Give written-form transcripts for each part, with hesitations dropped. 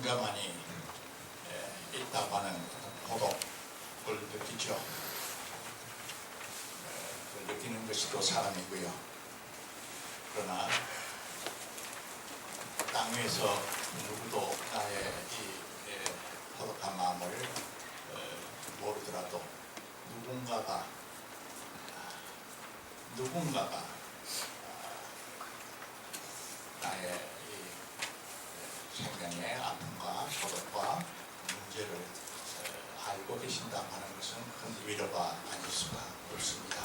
혼자만이 있다고 하는 고독을 느끼죠. 느끼는 것이 또 사람이고요. 그러나 땅 위에서 누구도 나의 이 고독한 마음을 모르더라도 누군가가 나의 이 생명의 아픔과 고독과 문제를 알고 계신다고 하는 것은 큰 위로가 아닐 수가 없습니다.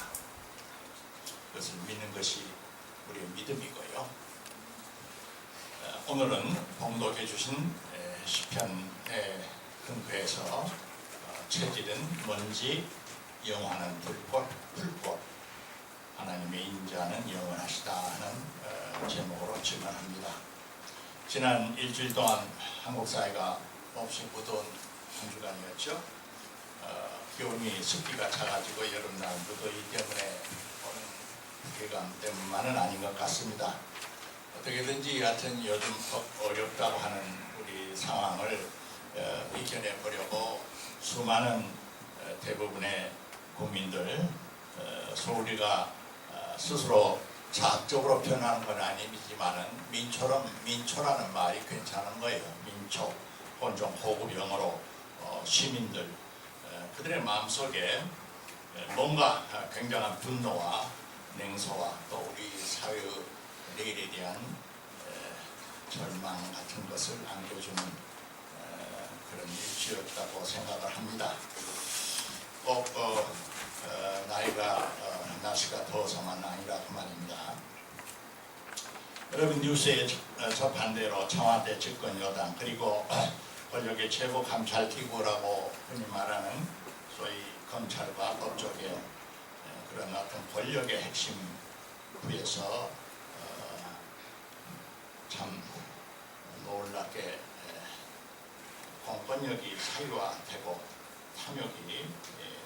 그것을 믿는 것이 우리의 믿음이고요. 오늘은 봉독해 주신 시편의 근거에서 체질은 먼지, 영화는 불꽃, 하나님의 인자는 영원하시다 하는 제목으로 증언합니다. 지난 일주일 동안 한국 사회가 몹시 무더운 한 주간이었죠. 기온이 습기가 차가지고 여름날 무더위 때문에 오는 무게감 때문만은 아닌 것 같습니다. 어떻게든지 하여튼 요즘 어렵다고 하는 우리 상황을 이겨내 보려고 수많은 대부분의 국민들 우리가 스스로 자학적으로 표현하는 건 아니지만은 민초라는 말이 괜찮은 거예요. 민초, 혹은 좀 고급 영어로 시민들, 그들의 마음속에 뭔가 굉장한 분노와 냉소와 또 우리 사회의 내일에 대한 절망 같은 것을 안겨주는 그런 일주였다고 생각을 합니다. 꼭 날씨가 더워서만 아니라고 말입니다. 여러분 뉴스에 접한 대로 청와대 집권 여당 그리고 권력의 최고 감찰기구라고 흔히 말하는 소위 검찰과 법조계 그런 어떤 권력의 핵심 부에서 참 놀랍게 공권력이 사유화되고 탐욕이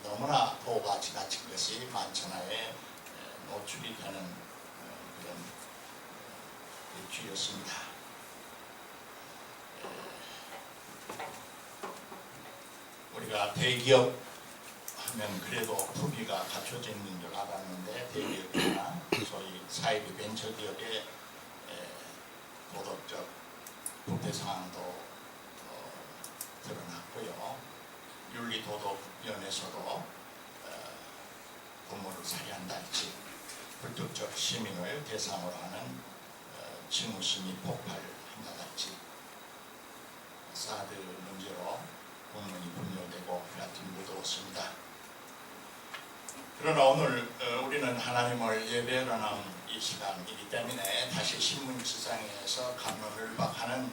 너무나 도가 지나친 것이 만천하에 노출이 되는 그런 일주였습니다. 우리가 대기업 하면 그래도 품위가 갖춰져 있는 줄 알았는데 대기업이나 소위 사이비 벤처기업의 도덕적 부패 상황도 드러났고요. 윤리도덕위원회에서도 부모를 살해한다 할지 불특정 시민을 대상으로 하는 징후심이 폭발한다 할지 사드 문제로 국민이 분열되고 하여튼 무더웠습니다. 그러나 오늘 우리는 하나님을 예배하는 이 시간이기 때문에 다시 신문지상에서 감론을박하는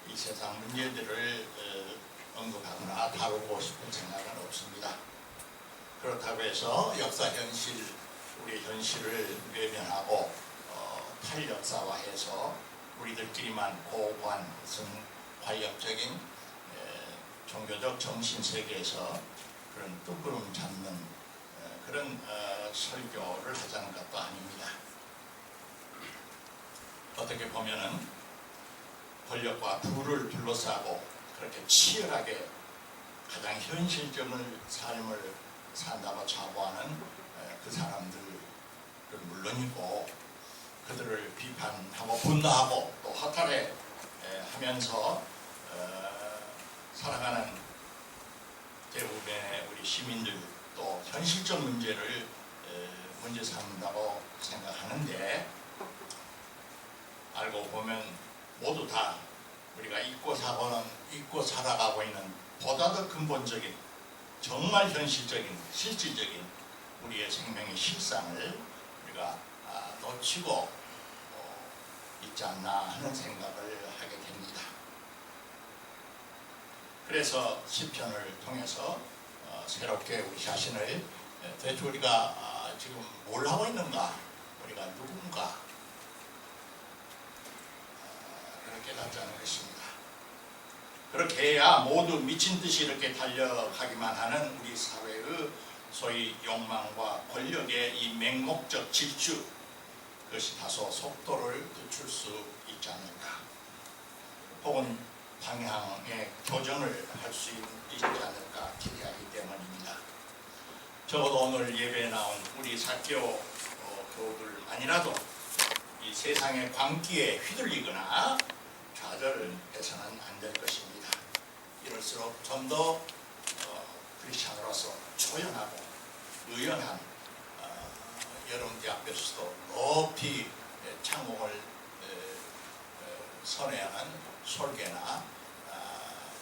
이 세상 문제들을 언급하거나 다루고 싶은 생각은 없습니다. 그렇다고 해서 역사 현실, 우리 현실을 외면하고 탈역사화해서 우리들끼리만 고고한 무슨 과역적인 종교적 정신세계에서 그런 뚝구름 잡는 그런 설교를 하자는 것도 아닙니다. 어떻게 보면은 권력과 부를 둘러싸고 그렇게 치열하게 가장 현실적인 삶을 산다고 자부하는 그 사람들은 물론이고 그들을 비판하고 분노하고 또 허탈해 하면서 살아가는 대부분의 우리 시민들 또 현실적 문제를 문제 삼는다고 생각하는데 알고 보면 모두 다 우리가 잊고 살아가고 있는 보다 더 근본적인 정말 현실적인 실질적인 우리의 생명의 실상을 우리가 놓치고 있지 않나 하는 생각을 하게 됩니다. 그래서 시편을 통해서 새롭게 우리 자신을 대체 우리가 지금 뭘 하고 있는가, 우리가 누군가 그렇게 깨닫자는 것입니다. 그렇게 해야 모두 미친 듯이 이렇게 달려가기만 하는 우리 사회의 소위 욕망과 권력의 이 맹목적 질주, 그것이 다소 속도를 늦출 수 있지 않을까. 혹은 방향의 교정을 할 수 있지 않을까 기대하기 때문입니다. 적어도 오늘 예배에 나온 우리 사교 교우들만이라도 이 세상의 광기에 휘둘리거나 좌절해서는 안 될 것입니다. 이럴수록 좀 더 크리스찬으로서 초연하고 의연한 여러분들 앞에서도 높이 창공을 선회하는 설계나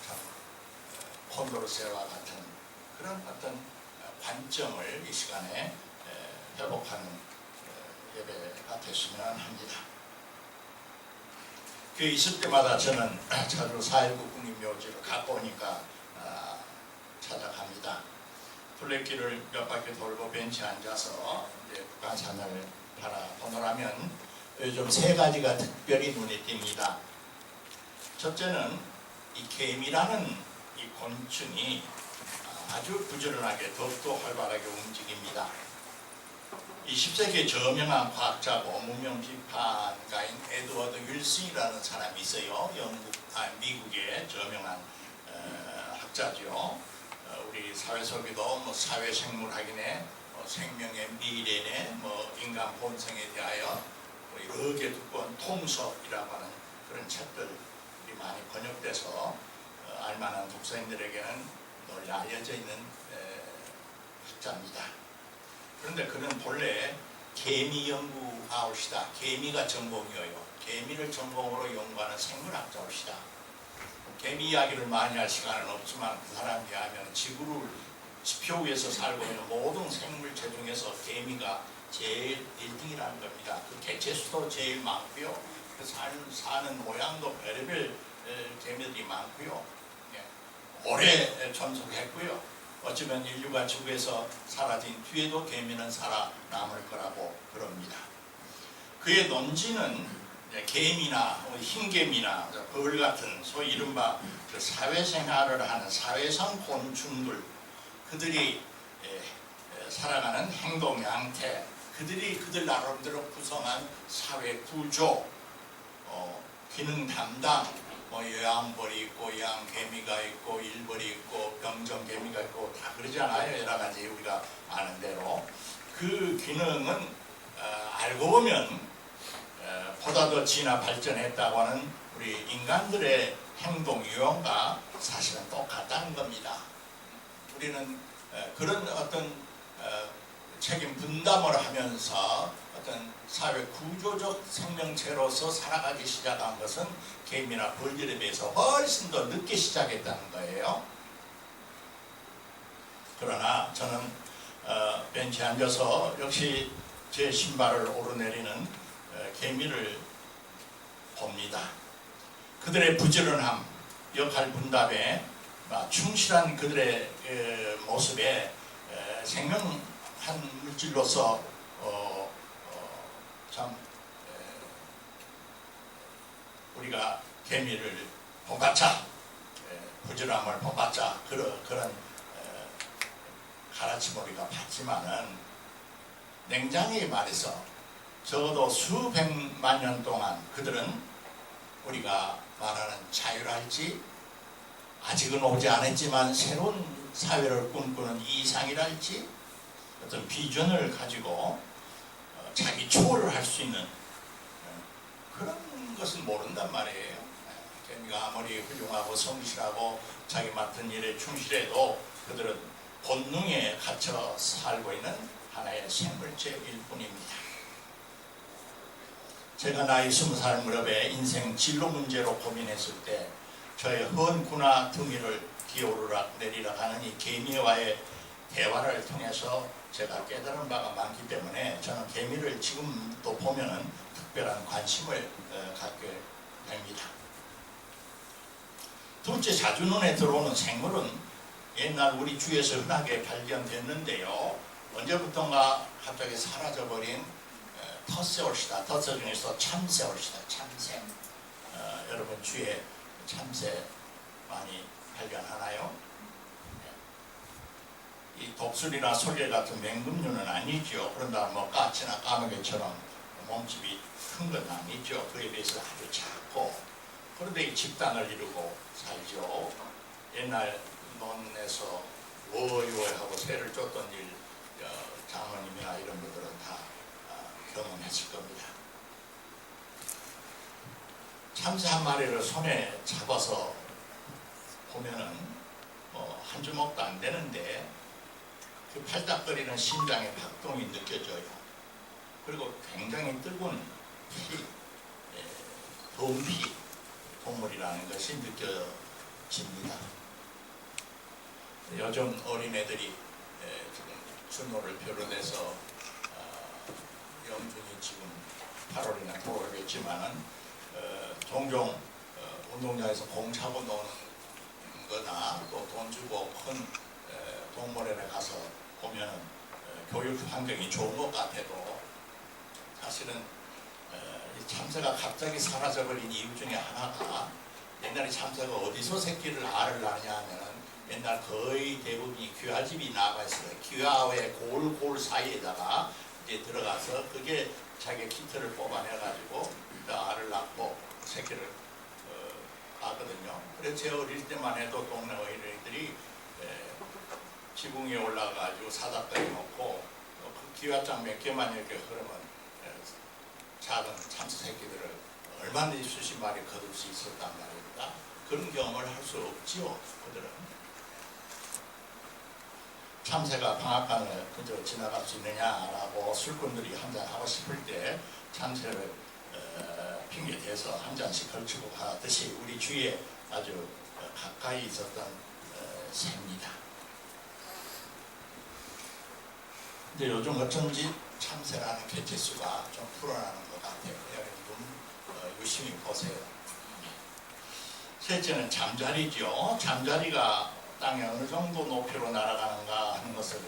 참 콘도르세와 같은 그런 어떤 관점을 이 시간에 회복하는 예배가 됐으면 합니다. 교회 있을 때마다 저는 자주 4.19 국립묘지를 가까우니까 찾아갑니다. 둘레길을 몇 바퀴 돌고 벤치에 앉아서 이제 북한산을 바라보노라면 요즘 세 가지가 특별히 눈에 띕니다. 첫째는 이 개미라는 이 곤충이 아주 부지런하게 더욱더 활발하게 움직입니다. 20세기에 저명한 과학자고 문명 비판가인 에드워드 윌슨이라는 사람이 있어요. 미국의 저명한 학자죠. 우리 사회 속에도 뭐 사회생물학이네, 생명의 미래네, 인간 본성에 대하여 여러 개 두꺼운 통서이라고 하는 그런 책들이 많이 번역돼서 알만한 독자인들에게는 널리 알려져 있는 학자입니다. 그런데 그는 본래 개미 연구 아웃이다. 개미가 전공이에요. 개미를 전공으로 연구하는 생물학자입니다. 개미 이야기를 많이 할 시간은 없지만 그 사람이 하면 지구를 지표 위에서 살고 있는 모든 생물체 중에서 개미가 제일 1등이라는 겁니다. 그 개체수도 제일 많고요. 그 사는 모양도 별의별 개미들이 많고요. 오래 존속했고요. 어쩌면 인류가 지구에서 사라진 뒤에도 개미는 살아남을 거라고 그럽니다. 그의 논지는 개미나 흰개미나 벌 같은 소위 이른바 그 사회생활을 하는 사회성 곤충들, 그들이 살아가는 행동 양태, 그들이 그들 나름대로 구성한 사회 구조, 기능 담당, 여왕벌이 있고 여왕개미가 있고 일벌이 있고 병정개미가 있고 다 그러잖아요. 여러 가지 우리가 아는 대로 그 기능은 알고 보면 보다 더 진화 발전했다고 하는 우리 인간들의 행동 유형과 사실은 똑같다는 겁니다. 우리는 그런 어떤 책임 분담을 하면서 어떤 사회 구조적 생명체로서 살아가기 시작한 것은 개미나 벌들에 비해서 훨씬 더 늦게 시작했다는 거예요. 그러나 저는 벤치에 앉아서 역시 제 신발을 오르내리는 개미를 봅니다. 그들의 부지런함, 역할 분담에 충실한 그들의 모습에 생명한 물질로서 참 우리가 개미를 본받자, 부지런함을 본받자 그런 가르침 우리가 받지만은 냉정히 말해서 적어도 수백만 년 동안 그들은 우리가 말하는 자유랄지 아직은 오지 않았지만 새로운 사회를 꿈꾸는 이상이랄지 어떤 비전을 가지고 자기 초월을 할 수 있는 그런 것은 모른단 말이에요. 개미가 아무리 훌륭하고 성실하고 자기 맡은 일에 충실해도 그들은 본능에 갇혀 살고 있는 하나의 생물체일 뿐입니다. 제가 나이 20살 무렵에 인생 진로 문제로 고민했을 때 저의 헌 군화 등위를 기어오르락 내리락 하는 이 개미와의 대화를 통해서 제가 깨달은 바가 많기 때문에 저는 개미를 지금도 보면은 특별한 관심을 갖게 됩니다. 둘째, 자주 눈에 들어오는 생물은 옛날 우리 주위에서 흔하게 발견됐는데요. 언제부턴가 갑자기 사라져버린 텃새올시다. 텃새 중에서 참새올시다. 참새. 여러분 주위에 참새 많이 발견하나요? 이 독수리나 솔개 같은 맹금류는 아니죠. 그런다 까치나 까마귀처럼 몸집이 큰 건 아니죠. 그에 비해서 아주 작고 그런데 이 집단을 이루고 살죠. 옛날 논에서 워이워이하고 새를 쫓던 일 장모님이나 이런 분들은 다 경험했을 겁니다. 참새 한 마리를 손에 잡아서 보면은 한 주먹도 안 되는데 그 팔딱거리는 심장의 박동이 느껴져요. 그리고 굉장히 뜨거운 피, 더운 피, 동물이라는 것이 느껴집니다. 요즘 어린애들이 준호를 비롯해서 영준이 지금 8월이나 9월이겠지만은 종종 운동장에서 공 차고 노는 거나 또 돈 주고 큰 동물원에 가서 보면은 교육 환경이 좋은 것 같아도 사실은 이 참새가 갑자기 사라져버린 이유 중에 하나가 옛날에 참새가 어디서 새끼를 알을 낳느냐 하면은 옛날 거의 대부분이 귀하집이 나가 있어요. 귀하의 골 사이에다가 이제 들어가서 그게 자기 키트를 뽑아내가지고 알을 낳고 새끼를 낳거든요. 그래서 제 어릴 때만 해도 동네 어린이들이 지붕 위에 올라가가지고 사닥다리 놓고 그 기와장 몇 개만 이렇게 흐르면 작은 참새 새끼들을 얼마든지 수십 마리 거둘 수 있었단 말입니다. 그런 경험을 할 수 없지요, 그들은. 참새가 방앗간을 그저 지나갈 수 있느냐라고 술꾼들이 한잔 하고 싶을 때 참새를 핑계 대서 한 잔씩 걸치고 가듯이 우리 주위에 아주 가까이 있었던 새입니다. 근데 요즘 어쩐지 참새라는 개체수가 좀 불어나는 것 같아요. 여러분 유심히 보세요. 셋째는 잠자리죠. 잠자리가 땅에 어느 정도 높이로 날아가는가 하는 것을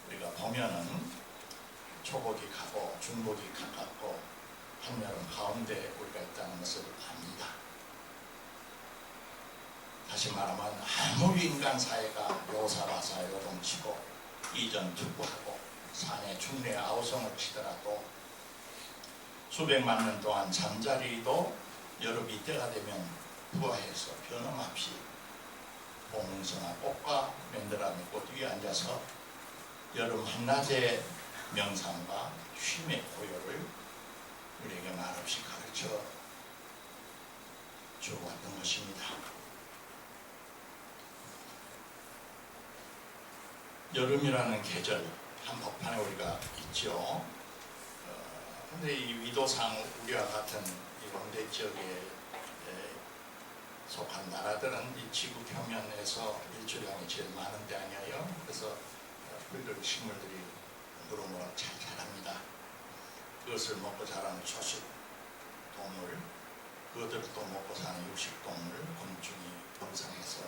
우리가 보면은 초복이 가고 중복이 가깝고 한여름 가운데 우리가 있다는 것을 압니다. 다시 말하면 아무리 인간 사회가 요사바사 요동치고 이전투구하고 산에 중래 아우성을 치더라도 수백만 년 동안 잠자리도 여름이 때가 되면 부화해서 변함없이 봉숭아 꽃과 맨드라미 꽃 위에 앉아서 여름 한낮의 명상과 쉼의 고요를 우리에게 말없이 가르쳐 주어왔던 것입니다. 여름이라는 계절 한복판에 우리가 있죠. 근데 이 위도상 우리와 같은 이 원대 지역에 속한 나라들은 이 지구 표면에서 일조량이 제일 많은 데 아니에요. 그래서 풀들 식물들이 무럭무럭 잘 자랍니다. 그것을 먹고 자라는 초식 동물, 그것들을 또 먹고 사는 육식 동물, 곤충이 번성해서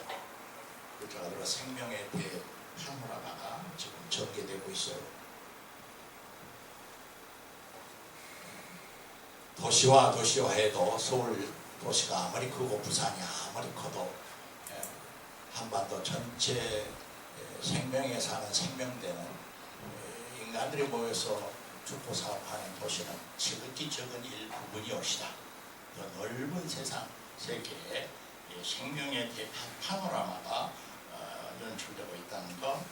그 자들의 생명에 대해 파노라마가 지금 전개되고 있어요. 도시화 해도 서울 도시가 아무리 크고 부산이 아무리 커도 한반도 전체 생명에 사는 생명대는 인간들이 모여서 죽고 사업하는 도시는 지극히 적은 일부분이 옵시다. 그 넓은 세상 세계에 생명에 대한 파노라마가 연출되고 있다는 거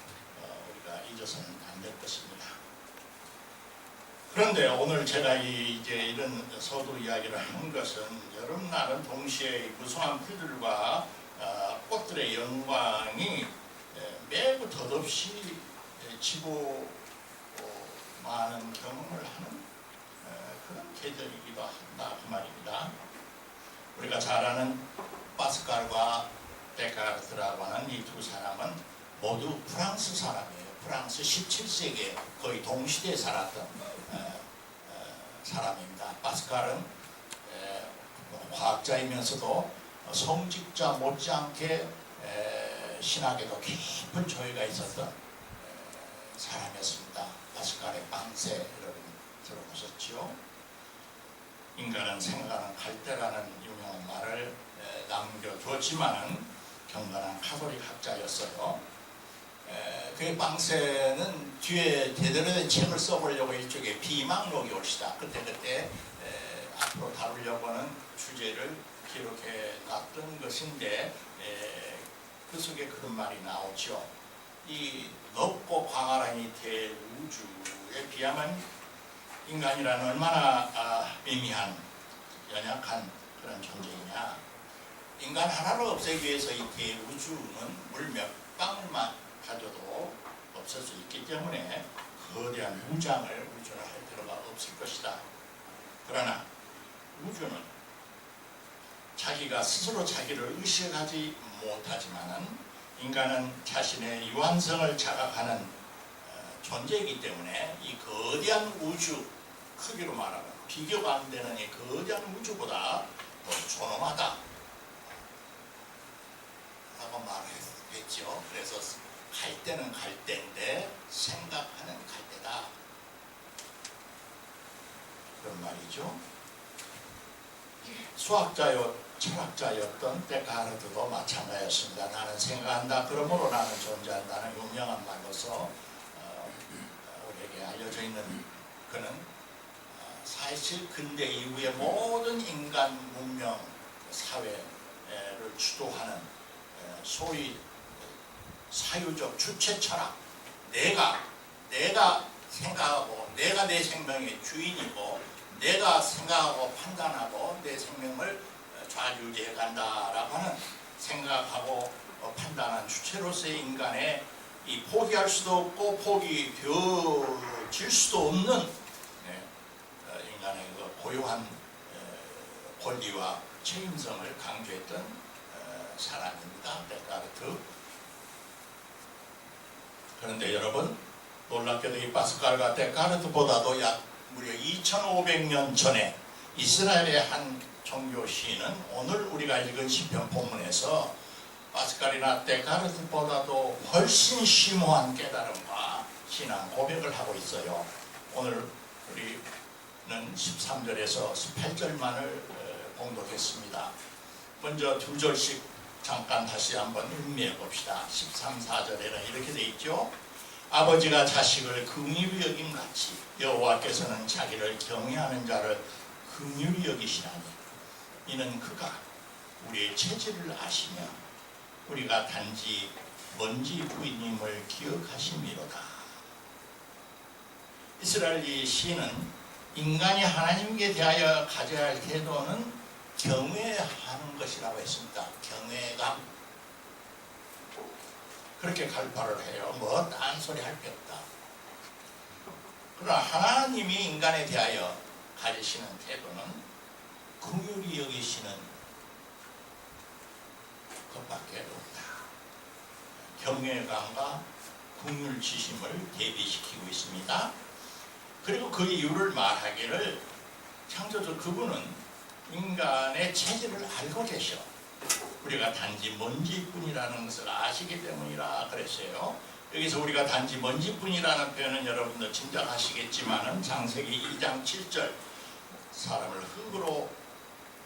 우리가 잊어서는 안 될 것입니다. 그런데 오늘 제가 이제 이런 서두 이야기를 하는 것은 여름날은 동시에 무성한 풀들과 꽃들의 영광이 매우 덧없이 지고 많은 경험을 하는 그런 계절이기도 한다 그 말입니다. 우리가 잘 아는 파스칼과 데카르트라고 하는 이 두 사람은 모두 프랑스 사람이에요. 프랑스 17세기에 거의 동시대에 살았던 사람입니다. 파스칼은 과학자이면서도 성직자 못지않게 신학에도 깊은 조예가 있었던 사람이었습니다. 파스칼의 방세 여러분 들어보셨죠? 인간은 생각하는 갈대라는 유명한 말을 남겨줬지만은 경건한 카톨릭 학자였어요. 그의 방세는 뒤에 제대로 된 책을 써보려고 일종의 비망록이 올시다. 그때 앞으로 다루려고 하는 주제를 기록해 놨던 것인데 그 속에 그런 말이 나오죠. 이 넓고 광활한 이 대우주에 비하면 인간이란 얼마나 미미한 연약한 그런 존재이냐. 인간 하나를 없애기 위해서 이 대우주는 물 몇 방울만 가져도 없을 수 있기 때문에 거대한 무장을 우주는 할 필요가 없을 것이다. 그러나 우주는 자기가 스스로 자기를 의식하지 못하지만은 인간은 자신의 유한성을 자각하는 존재이기 때문에 이 거대한 우주, 크기로 말하면 비교가 안 되는 이 거대한 우주보다 더 존엄하다 라고 말했죠. 그래서 갈 때는 갈 때인데 생각하는 갈 때다, 그런 말이죠. 수학자요 철학자였던 데카르트도 마찬가지였습니다. 나는 생각한다, 그러므로 나는 존재한다는 유명한 말로서 우리에게 알려져 있는 그는 사실 근대 이후의 모든 인간 문명 사회를 주도하는 소위 사유적 주체 철학, 내가 생각하고 내가 내 생명의 주인이고 내가 생각하고 판단하고 내 생명을 좌지우지해 간다라고 하는 생각하고 판단한 주체로서의 인간의 이 포기할 수도 없고 포기되어질 수도 없는 인간의 그 고유한 권리와 책임성을 강조했던 사람입니다. 데카르트. 그런데 여러분, 놀랍게도 이 파스칼과 데카르트보다도 약 무려 2500년 전에 이스라엘의 한 종교 시인은 오늘 우리가 읽은 시편 본문에서 파스칼이나 데카르트보다도 훨씬 심오한 깨달음과 신앙 고백을 하고 있어요. 오늘 우리는 13절에서 18절만을 봉독했습니다. 먼저 두 절씩 잠깐 다시 한번 음미해 봅시다. 13, 14절에는 이렇게 돼 있죠. 아버지가 자식을 긍휼히 여김같이 여호와께서는 자기를 경외하는 자를 긍휼히 여기시나니 이는 그가 우리의 체질을 아시며 우리가 단지 먼지 부인임을 기억하심이로다. 이스라엘 이 시인은 인간이 하나님께 대하여 가져야 할 태도는 경외하는 것이라고 했습니다. 경외감. 그렇게 갈파를 해요. 뭐 딴소리 할 게 없다. 그러나 하나님이 인간에 대하여 가지시는 태도는 긍휼히 여기시는 것밖에 없다. 경외감과 긍휼지심을 대비시키고 있습니다. 그리고 그 이유를 말하기를 창조주 그분은 인간의 체질을 알고 계셔. 우리가 단지 먼지뿐이라는 것을 아시기 때문이라 그랬어요. 여기서 우리가 단지 먼지뿐이라는 표현은 여러분도 짐작하시겠지만은 창세기 1장 7절 사람을 흙으로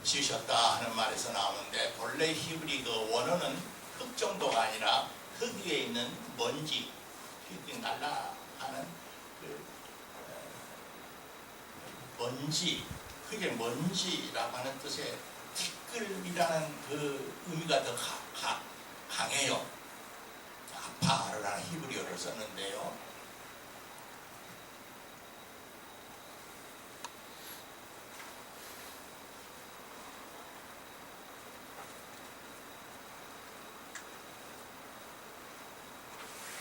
지으셨다 하는 말에서 나오는데 본래 히브리 그 원어는 흙 정도가 아니라 흙 위에 있는 먼지, 흙이 날아가는 그 먼지, 흙의 먼지라고 하는 뜻의 티끌이라는 그 의미가 더 강해요. 아파를 하는 히브리어를 썼는데요.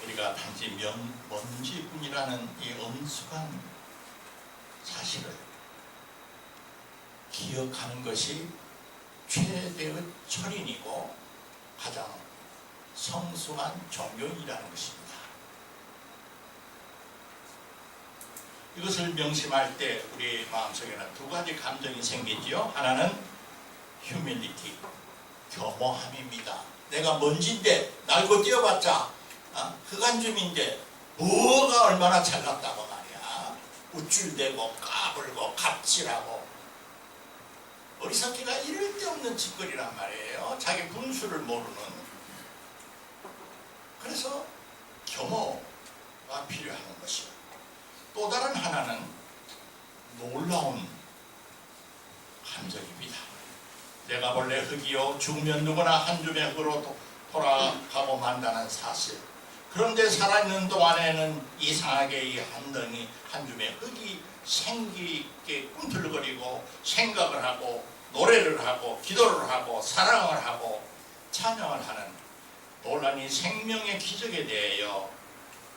우리가 단지 먼지뿐이라는 이 엄숙한 사실을 기억하는 것이 최대의 철인이고 가장 성숙한 종교이라는 것입니다. 이것을 명심할 때 우리 마음속에는 두 가지 감정이 생기지요. 하나는 휴밀리티, 겸허함입니다. 내가 먼지인데 날고 뛰어봤자 흑안줌인데 뭐가 얼마나 잘났다고 말이야. 우쭐대고 까불고 갑질하고 어리석기가 이를 데 없는 짓거리란 말이에요. 자기 분수를 모르는. 그래서 겸허가 필요한 것이요. 또 다른 하나는 놀라운 감정입니다. 내가 본래 흙이요 죽으면 누구나 한 줌의 흙으로 돌아가고 만다는 사실. 그런데 살아있는 동안에는 이상하게 이 한 덩이 한 줌의 흙이 생기 있게 꿈틀거리고 생각을 하고 노래를 하고 기도를 하고 사랑을 하고 찬양을 하는 놀란 이 생명의 기적에 대하여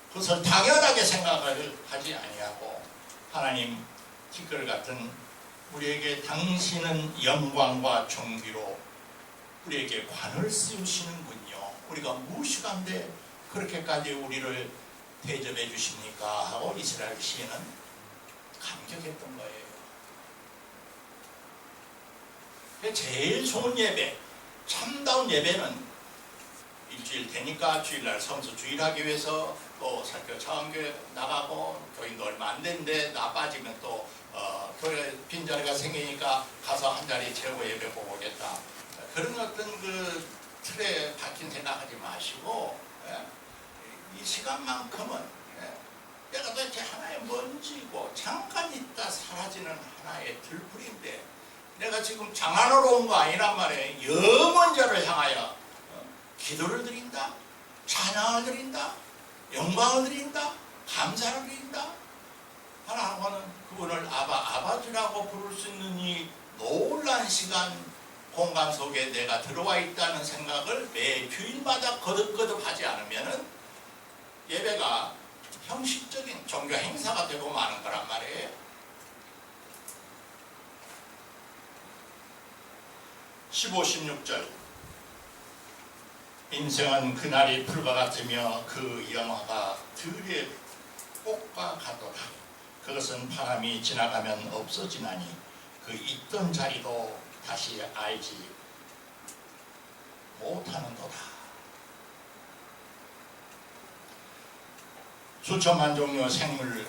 그것을 당연하게 생각을 하지 아니하고 하나님 티끌 같은 우리에게 당신은 영광과 존귀로 우리에게 관을 씌우시는군요. 우리가 무식한데 그렇게까지 우리를 대접해 주십니까? 하고 이스라엘 시인은 감격했던 거예요. 제일 좋은 예배, 참다운 예배는 일주일 되니까 주일날 성수 주일하기 위해서 또 사교 차원교회 나가고 교인도 얼마 안 됐는데 나 빠지면 또 교회 빈자리가 생기니까 가서 한 자리 채우고 예배 보고 오겠다. 그런 어떤 그 틀에 박힌 생각하지 마시고 이 시간만큼은 내가 도대체 하나의 먼지고 잠깐 있다 사라지는 하나의 들풀인데 내가 지금 장안으로 온 거 아니란 말이에요. 영원 자를 향하여 기도를 드린다, 찬양을 드린다, 영광을 드린다, 감사를 드린다. 하나님은 그분을 아바주라고 부를 수 있는 이 놀란 시간 공간 속에 내가 들어와 있다는 생각을 매 주일마다 거듭거듭 하지 않으면 예배가 형식적인 종교 행사가 되고 마는 거란 말이에요. 15, 16절 인생은 그날이 풀과 같으며 그 영화가 들의 꽃과 같도다. 그것은 바람이 지나가면 없어지나니 그 있던 자리도 다시 알지 못하는도다. 수천만 종류 생물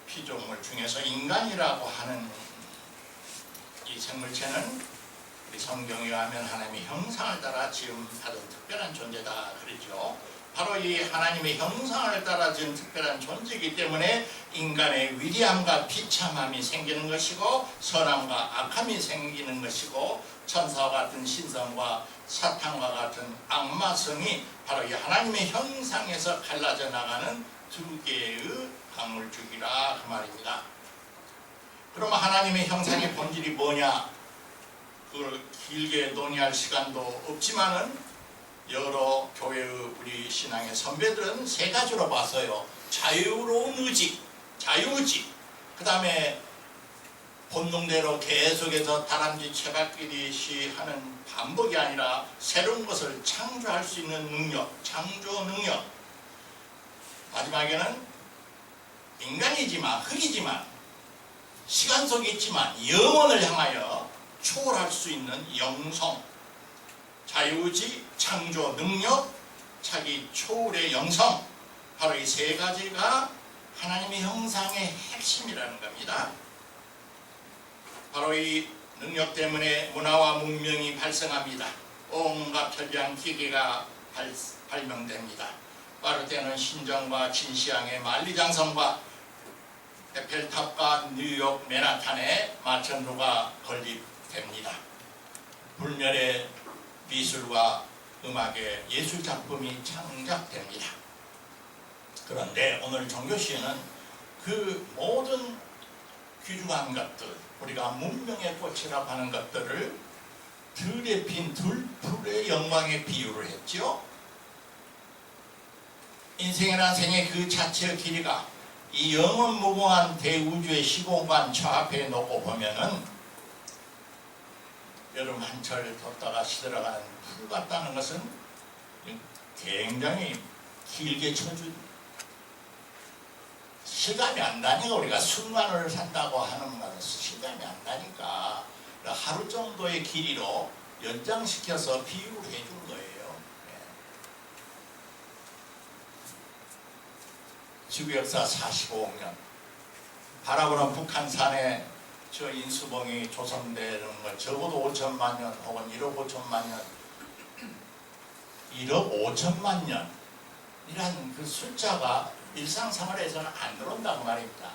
피조물 중에서 인간이라고 하는 이 생물체는 우리 성경에 의하면 하나님의 형상을 따라 지음 받은 특별한 존재다 그러죠. 바로 이 하나님의 형상을 따라 지은 특별한 존재이기 때문에 인간의 위대함과 비참함이 생기는 것이고 선함과 악함이 생기는 것이고 천사와 같은 신성과 사탄과 같은 악마성이 바로 이 하나님의 형상에서 갈라져 나가는 두 개의 강물줄기라 그 말입니다. 그럼 하나님의 형상의 본질이 뭐냐? 그걸 길게 논의할 시간도 없지만은 여러 교회의 우리 신앙의 선배들은 세 가지로 봤어요. 자유로운 의지, 자유의지. 그 다음에 본능대로 계속해서 다람쥐 채바퀴듯이 하는 반복이 아니라 새로운 것을 창조할 수 있는 능력, 창조 능력. 마지막에는 인간이지만 흙이지만 시간 속에 있지만 영혼을 향하여 초월할 수 있는 영성, 자유의지, 창조 능력, 자기 초월의 영성, 바로 이 세 가지가 하나님의 형상의 핵심이라는 겁니다. 바로 이 능력 때문에 문화와 문명이 발생합니다. 온갖 편리한 기계가 발명됩니다. 빠를 때는 신정과 진시황의 만리장성과 에펠탑과 뉴욕 맨하탄의 마천루가 건립됩니다. 불멸의 미술과 음악의 예술작품이 창작됩니다. 그런데 오늘 종교시에는 그 모든 귀중한 것들, 우리가 문명의 꽃이라고 하는 것들을 들에 핀 들풀의 영광에 비유를 했죠. 인생이란 생의 그 자체의 길이가 이 영원 무궁한 대우주의 시공간 저 앞에 놓고 보면은 여름 한철 뒀다가 시들어가는 풀 같다는 것은 굉장히 길게 쳐준 실감이 안 나니까 우리가 순간을 산다고 하는 것은 실감이 안 나니까 하루 정도의 길이로 연장시켜서 비유를 해준 거예요. 지구 역사 45년 바라보는 북한산에 저 인수봉이 조성되는 것 적어도 5천만 년 혹은 1억 5천만 년 1억 5천만 년이란 그 숫자가 일상생활에서는 안 들어온다고 말입니다.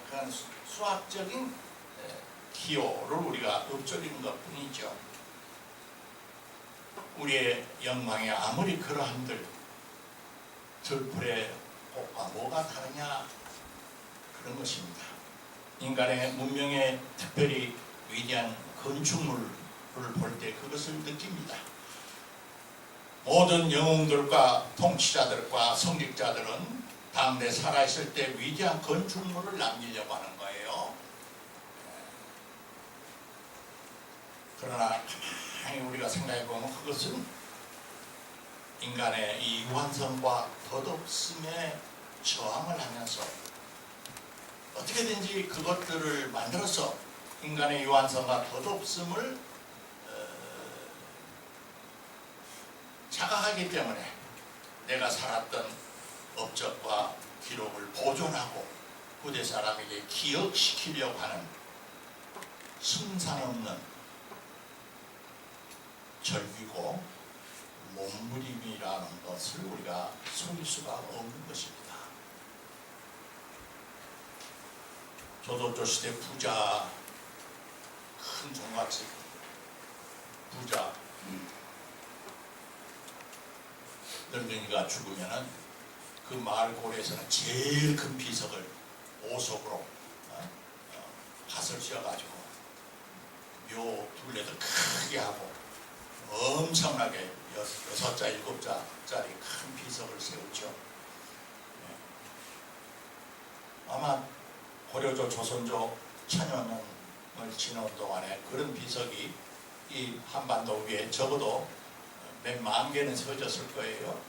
그런 수학적인 기호를 우리가 읊조리는 것뿐이죠. 우리의 영광이 아무리 그러한들 들풀의 꽃과 뭐가 다르냐, 그런 것입니다. 인간의 문명의 특별히 위대한 건축물을 볼 때 그것을 느낍니다. 모든 영웅들과 통치자들과 성직자들은 당대 살아있을 때 위대한 건축물을 남기려고 하는 거예요. 그러나 가만히 우리가 생각해보면 그것은 인간의 이 유한성과 덧없음에 저항을 하면서 어떻게든지 그것들을 만들어서 인간의 유한성과 덧없음을 자각하기 때문에 내가 살았던 업적과 기록을 보존하고 후대 사람에게 기억시키려고 하는 승산 없는 절기고 몸부림이라는 것을 우리가 속일 수가 없는 것입니다. 조조조 시대 부자, 큰 종갓집 부자 늙은이가 죽으면은 그 마을 고래에서는 제일 큰 비석을 오석으로 갓을 씌워가지고 묘 둘레도 크게 하고 엄청나게 6자, 7자짜리 큰 비석을 세우죠. 아마 고려조, 조선조 천여 년을 지난 동안에 그런 비석이 이 한반도 위에 적어도 몇 만 개는 세워졌을 거예요.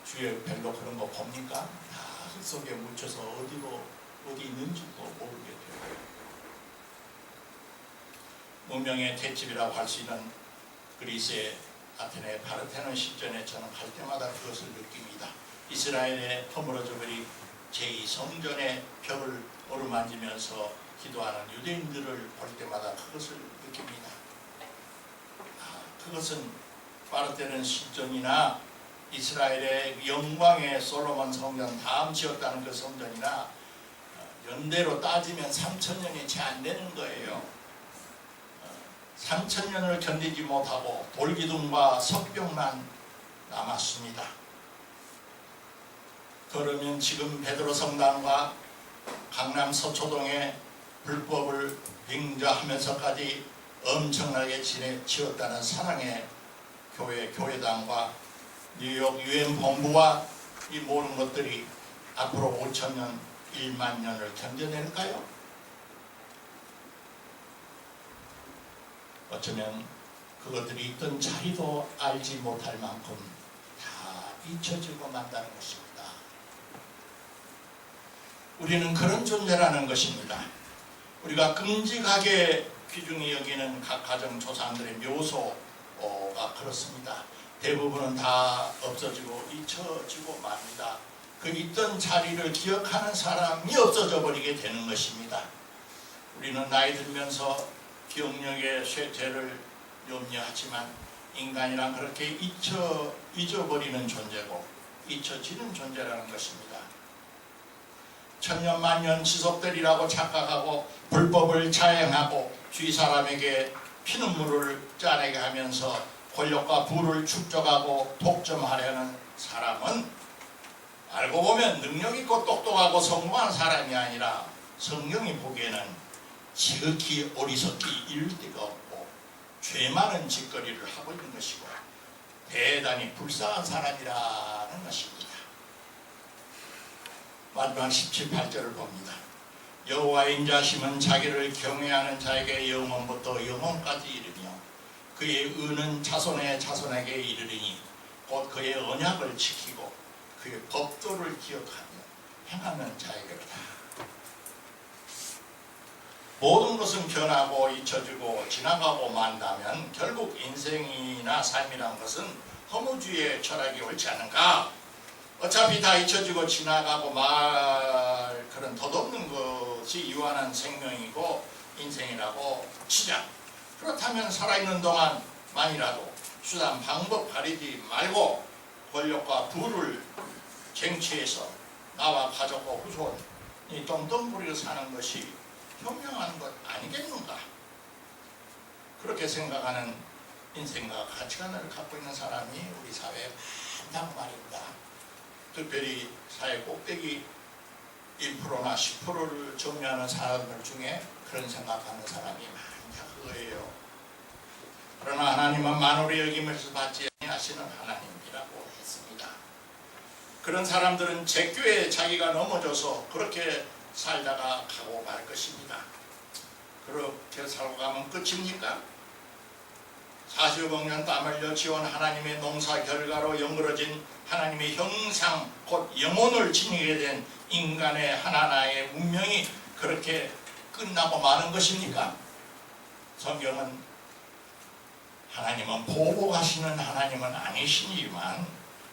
주위에 별로 그런 거 봅니까? 다 흙속에 묻혀서 어디 있는지도 모르게 돼요. 문명의 택집이라고 할 수 있는 그리스의 아테네 파르테논 신전에 저는 갈 때마다 그것을 느낍니다. 이스라엘의 허물어져 버린 제2성전의 벽을 어루만지면서 기도하는 유대인들을 볼 때마다 그것을 느낍니다. 그것은 파르테논 신전이나 이스라엘의 영광의 솔로몬 성전 다음 지었다는 그 성전이나 연대로 따지면 3,000년이 채 안 되는 거예요. 3,000년을 견디지 못하고 돌기둥과 석벽만 남았습니다. 그러면 지금 베드로 성당과 강남 서초동에 불법을 빙자하면서까지 엄청나게 지었다는 사랑의 교회당과 뉴욕 유엔 본부와 이 모든 것들이 앞으로 5,000년, 1만 년을 견뎌낼까요? 어쩌면 그것들이 있던 자리도 알지 못할 만큼 다 잊혀지고 만다는 것입니다. 우리는 그런 존재라는 것입니다. 우리가 끔찍하게 귀중히 여기는 각 가정 조상들의 묘소가 그렇습니다. 대부분은 다 없어지고 잊혀지고 맙니다. 그 있던 자리를 기억하는 사람이 없어져 버리게 되는 것입니다. 우리는 나이 들면서 기억력의 쇠퇴를 염려하지만 인간이란 그렇게 잊어버리는 존재고 잊혀지는 존재라는 것입니다. 천년 만년 지속되리라고 착각하고 불법을 자행하고 주위 사람에게 피눈물을 짜내게 하면서 권력과 부를 축적하고 독점하려는 사람은 알고 보면 능력 있고 똑똑하고 성공한 사람이 아니라 성경이 보기에는 지극히 어리석기 이를 데가 없고 죄 많은 짓거리를 하고 있는 것이고 대단히 불쌍한 사람이라는 것입니다. 마지막 17, 8절을 봅니다. 여호와의 인자심은 자기를 경외하는 자에게 영원부터 영원까지 이르며 그의 의는 자손의 자손에게 이르리니 곧 그의 언약을 지키고 그의 법도를 기억하며 행하는 자에게로다. 모든 것은 변하고 잊혀지고 지나가고 만다면 결국 인생이나 삶이란 것은 허무주의의 철학이 옳지 않은가? 어차피 다 잊혀지고 지나가고 말 그런 덧없는 것이 유한한 생명이고 인생이라고 치자. 그렇다면 살아있는 동안만이라도 수단 방법 가리지 말고 권력과 부를 쟁취해서 나와 가족과 후손 이 돈돈 부리고 사는 것이 현명한 것 아니겠는가? 그렇게 생각하는 인생과 가치관을 갖고 있는 사람이 우리 사회에 많다고 말입니다. 특별히 사회 꼭대기 1%나 10%를 점유하는 사람들 중에 그런 생각하는 사람이 많다 그거예요. 그러나 하나님은 만물의 여김을 받지 아니하시는 하나님이라고 했습니다. 그런 사람들은 제교에 자기가 넘어져서 그렇게 살다가 가고 말 것입니다. 그렇게 살고 가면 끝입니까? 40억 년 땀을 흘려 지어온 하나님의 농사 결과로 연그러진 하나님의 형상 곧 영혼을 지니게 된 인간의 하나하나의 운명이 그렇게 끝나고 마는 것입니까? 성경은 하나님은 보복하시는 하나님은 아니시니만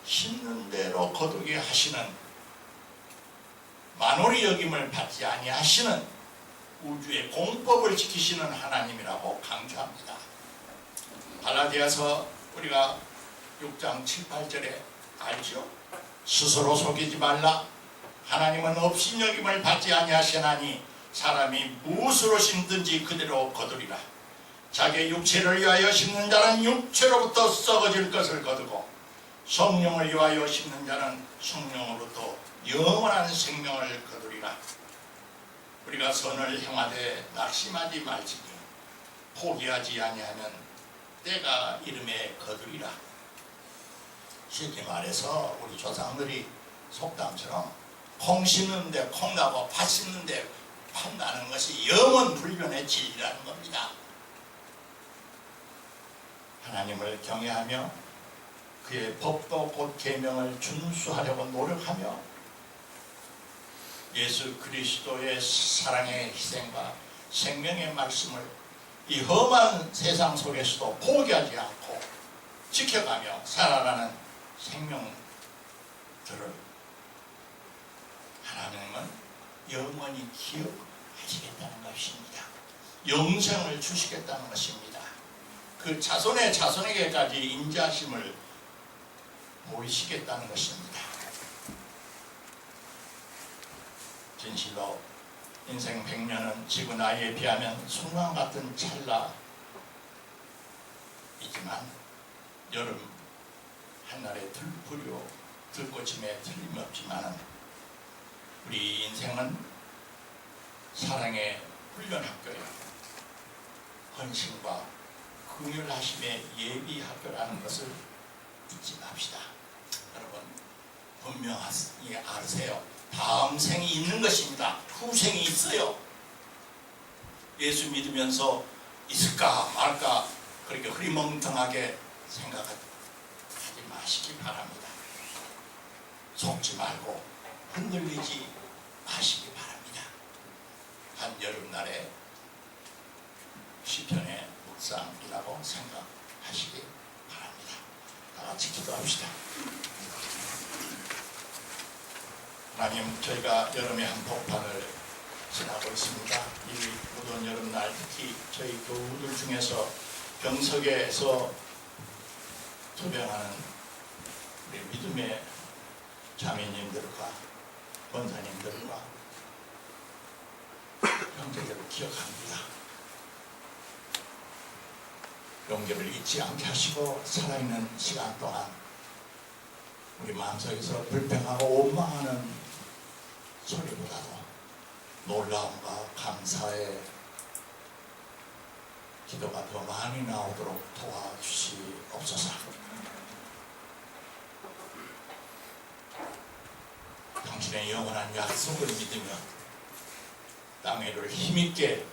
심는 대로 거두게 하시는 만월의 여김을 받지 아니하시는 우주의 공법을 지키시는 하나님이라고 강조합니다. 갈라디아서 우리가 6장 7, 8절에 알죠? 스스로 속이지 말라. 하나님은 업신여김을 받지 아니하시나니 사람이 무엇으로 심든지 그대로 거두리라. 자기의 육체를 위하여 심는 자는 육체로부터 썩어질 것을 거두고 성령을 위하여 심는 자는 성령으로부터 영원한 생명을 거두리라. 우리가 선을 행하되 낙심하지 말지니 포기하지 아니하면 때가 이름에 거두리라. 쉽게 말해서 우리 조상들이 속담처럼 콩 심는데 콩 나고 팥 심는데 팥 나는 것이 영원 불변의 진리라는 겁니다. 하나님을 경외하며 그의 법도 곧 계명을 준수하려고 노력하며 예수 그리스도의 사랑의 희생과 생명의 말씀을 이 험한 세상 속에서도 포기하지 않고 지켜가며 살아가는 생명들을 하나님은 영원히 기억하시겠다는 것입니다. 영생을 주시겠다는 것입니다. 그 자손의 자손에게까지 인자하심을 보이시겠다는 것입니다. 진실로 인생 100년은 지구 나이에 비하면 순간 같은 찰나이지만 여름 한날의 들풀이요 들꽃임에 틀림없지만 우리 인생은 사랑의 훈련학교예요. 헌신과 긍휼하심의 예비학교라는 것을 잊지 맙시다. 여러분 분명히 아세요. 다음 생이 있는 것입니다. 후생이 있어요. 예수 믿으면서 있을까 말까 그렇게 흐리멍텅하게 생각하지 마시기 바랍니다. 속지 말고 흔들리지 마시기 바랍니다. 한 여름날에 시편의 묵상이라고 생각하시기 바랍니다. 다 같이 기도합시다. 하나님, 저희가 여름의 한복판을 지나고 있습니다. 이 무더운 여름날 특히 저희 교우들 중에서 병석에서 투병하는 우리 믿음의 자매님들과 권사님들과 형제들을 기억합니다. 용기를 잊지 않게 하시고 살아있는 시간 동안 우리 마음속에서 불평하고 원망하는 소리보다도 놀라움과 감사의 기도가 더 많이 나오도록 도와주시옵소서. 당신의 영원한 약속을 믿으며 땅 위를 힘있게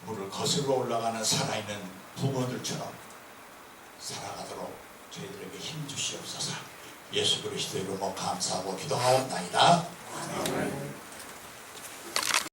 물을 거슬러 올라가는 살아있는 부모들처럼 살아가도록 저희들에게 힘 주시옵소서. 예수 그리스도 이름으로 감사하고 기도하옵나이다. 아멘.